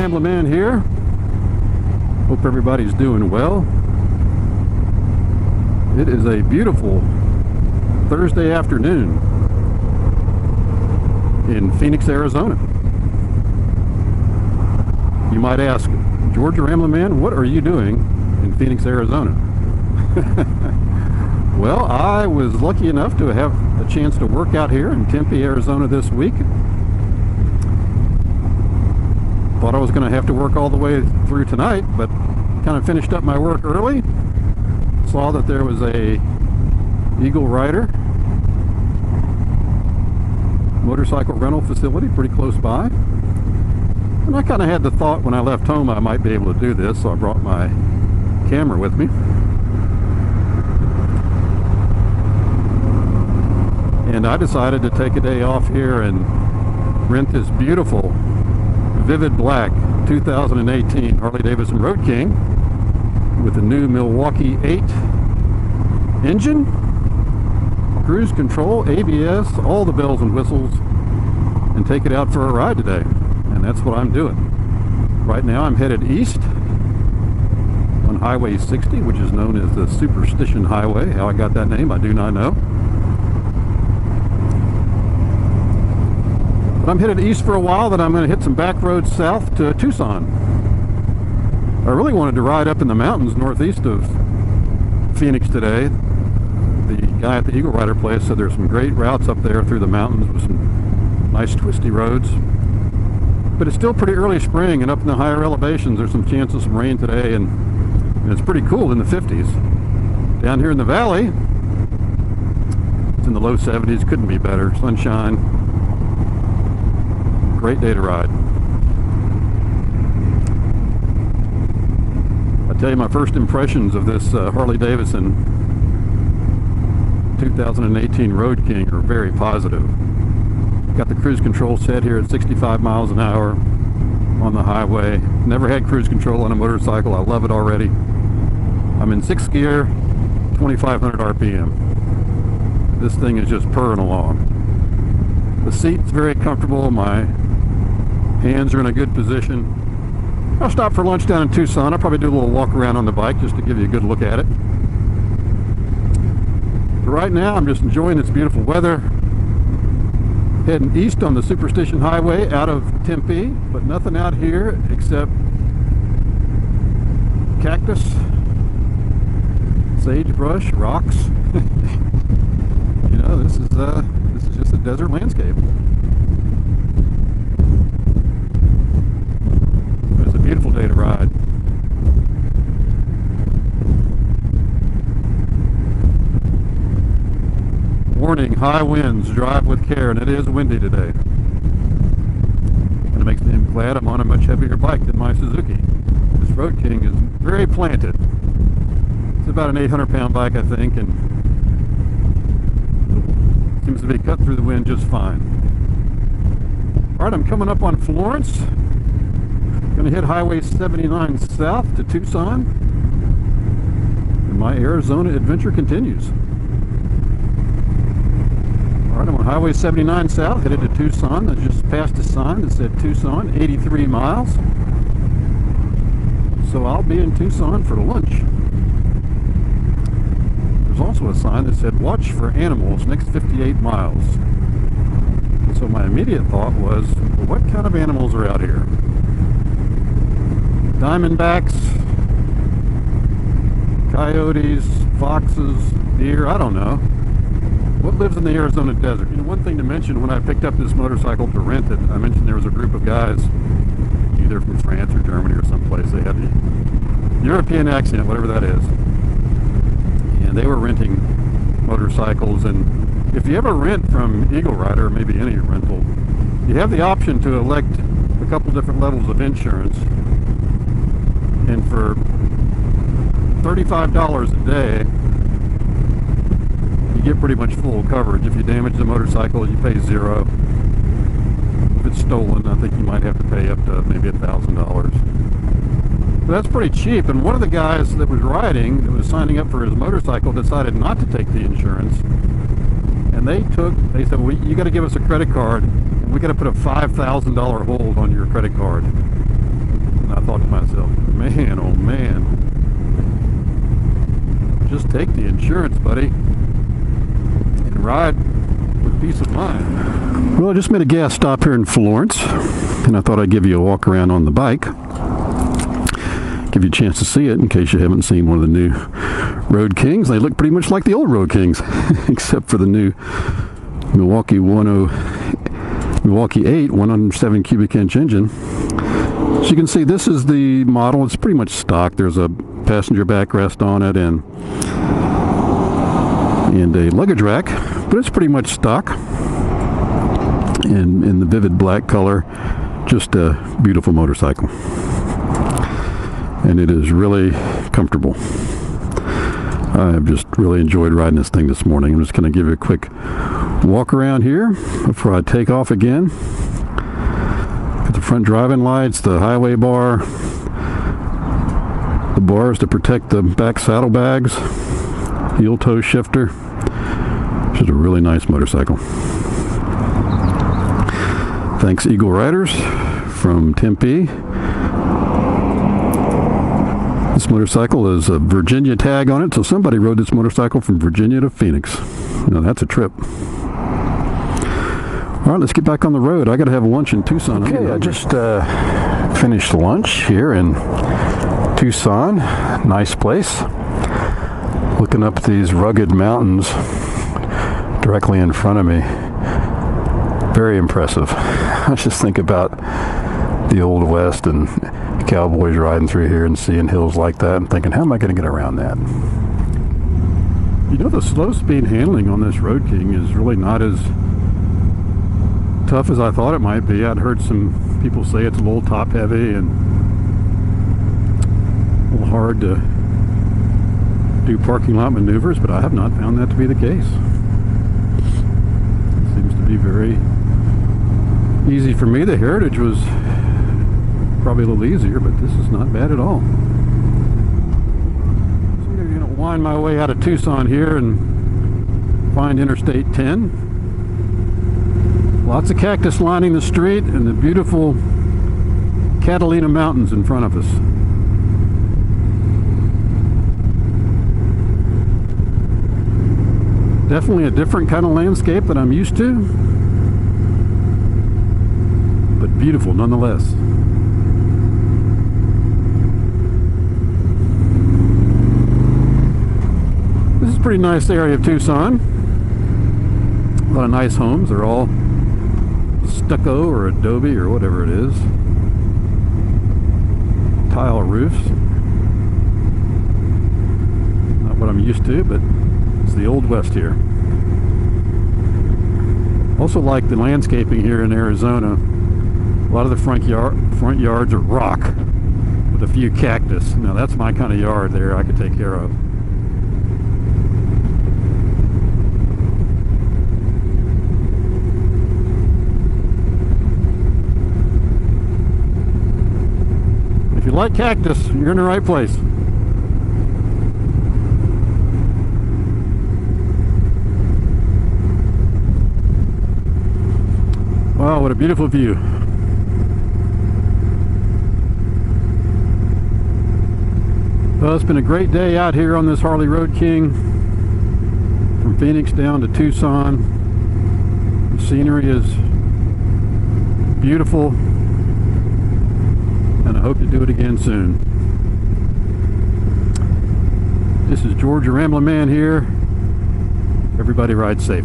Ramblin here. Hope everybody's doing well. It is a beautiful Thursday afternoon in Phoenix, Arizona. You might ask, George Ramblin, what are you doing in Phoenix, Arizona? Well, I was lucky enough to have a chance to work out here in Tempe, Arizona this week. Thought I was going to have to work all the way through tonight, but kind of finished up my work early. Saw that there was a Eagle Rider motorcycle rental facility pretty close by. And I kind of had the thought when I left home I might be able to do this, so I brought my camera with me. And I decided to take a day off here and rent this beautiful Vivid Black 2018 Harley-Davidson Road King with a new Milwaukee 8 engine, cruise control, ABS, all the bells and whistles, and take it out for a ride today. And that's what I'm doing. Right now I'm headed east on Highway 60, which is known as the Superstition Highway. How I got that name, I do not know. But I'm headed east for a while, then I'm going to hit some back roads south to Tucson. I really wanted to ride up in the mountains northeast of Phoenix today. The guy at the Eagle Rider place said there's some great routes up there through the mountains with some nice twisty roads. But it's still pretty early spring, and up in the higher elevations there's some chance of some rain today, and it's pretty cool in the 50s. Down here in the valley, it's in the low 70s, couldn't be better. Sunshine. Great day to ride. I tell you, my first impressions of this Harley-Davidson 2018 Road King are very positive. Got the cruise control set here at 65 miles an hour on the highway. Never had cruise control on a motorcycle. I love it already. I'm in 6th gear, 2,500 RPM. This thing is just purring along. The seat's very comfortable. My hands are in a good position. I'll stop for lunch down in Tucson. I'll probably do a little walk around on the bike just to give you a good look at it. But right now I'm just enjoying this beautiful weather. Heading east on the Superstition Highway out of Tempe, but nothing out here except cactus, sagebrush, rocks. You know, this is just a desert landscape. It's a beautiful day to ride. Warning, high winds, drive with care, and it is windy today. And it makes me glad I'm on a much heavier bike than my Suzuki. This Road King is very planted. It's about an 800-pound bike, I think, and seems to be cut through the wind just fine. Alright, I'm coming up on Florence. Going to hit Highway 79 south to Tucson. And my Arizona adventure continues. Alright, I'm on Highway 79 south, headed to Tucson. I just passed a sign that said Tucson, 83 miles. So I'll be in Tucson for lunch. There's also a sign that said, watch for animals next 58 miles. So my immediate thought was, well, what kind of animals are out here? Diamondbacks, coyotes, foxes, deer, I don't know. What lives in the Arizona desert? You know, one thing to mention, when I picked up this motorcycle to rent it, I mentioned there was a group of guys, either from France or Germany or someplace. They had the European accent, whatever that is. And they were renting motorcycles. And if you ever rent from Eagle Rider, or maybe any rental, you have the option to elect a couple different levels of insurance. And for $35 a day, you get pretty much full coverage. If you damage the motorcycle, you pay $0. If it's stolen, I think you might have to pay up to maybe $1,000. But that's pretty cheap. And one of the guys that was riding, that was signing up for his motorcycle, decided not to take the insurance. And they said, well, you got to give us a credit card, and we got to put a $5,000 hold on your credit card. And I thought to myself, man, oh man, just take the insurance, buddy, and ride with peace of mind. Well, I just made a gas stop here in Florence, and I thought I'd give you a walk around on the bike. Give you a chance to see it in case you haven't seen one of the new Road Kings. They look pretty much like the old Road Kings, except for the new Milwaukee 8 107 cubic inch engine. As you can see, this is the model. It's pretty much stock. There's a passenger backrest on it and a luggage rack, but it's pretty much stock and in the vivid black color. Just a beautiful motorcycle, and it is really comfortable. I have just really enjoyed riding this thing this morning. I'm just going to give you a quick walk around here before I take off again. Got the front driving lights, the highway bar, the bars to protect the back saddlebags, heel toe shifter. This is a really nice motorcycle. Thanks Eagle Riders from Tempe. This motorcycle is a Virginia tag on it, so somebody rode this motorcycle from Virginia to Phoenix. Now that's a trip. All right, let's get back on the road. I got to have lunch in Tucson. Okay, I just finished lunch here in Tucson. Nice place. Looking up these rugged mountains directly in front of me. Very impressive. I just think about the Old West and cowboys riding through here and seeing hills like that and thinking, how am I going to get around that? You know, the slow speed handling on this Road King is really not as tough as I thought it might be. I'd heard some people say it's a little top heavy and a little hard to do parking lot maneuvers, but I have not found that to be the case. It seems to be very easy for me. The Heritage was probably a little easier, but this is not bad at all. So I'm going to wind my way out of Tucson here and find Interstate 10. Lots of cactus lining the street and the beautiful Catalina Mountains in front of us. Definitely a different kind of landscape that I'm used to, but beautiful nonetheless. This is a pretty nice area of Tucson. A lot of nice homes. They're all stucco or adobe or whatever it is. Tile roofs. Not what I'm used to, but it's the Old West here. Also like the landscaping here in Arizona. A lot of the front yards are rock with a few cactus. Now that's my kind of yard there I could take care of. If you like cactus, you're in the right place. Wow, what a beautiful view. Well, it's been a great day out here on this Harley Road King. From Phoenix down to Tucson. The scenery is beautiful. And I hope to do it again soon. This is George, your Ramblin' Man here. Everybody ride safe.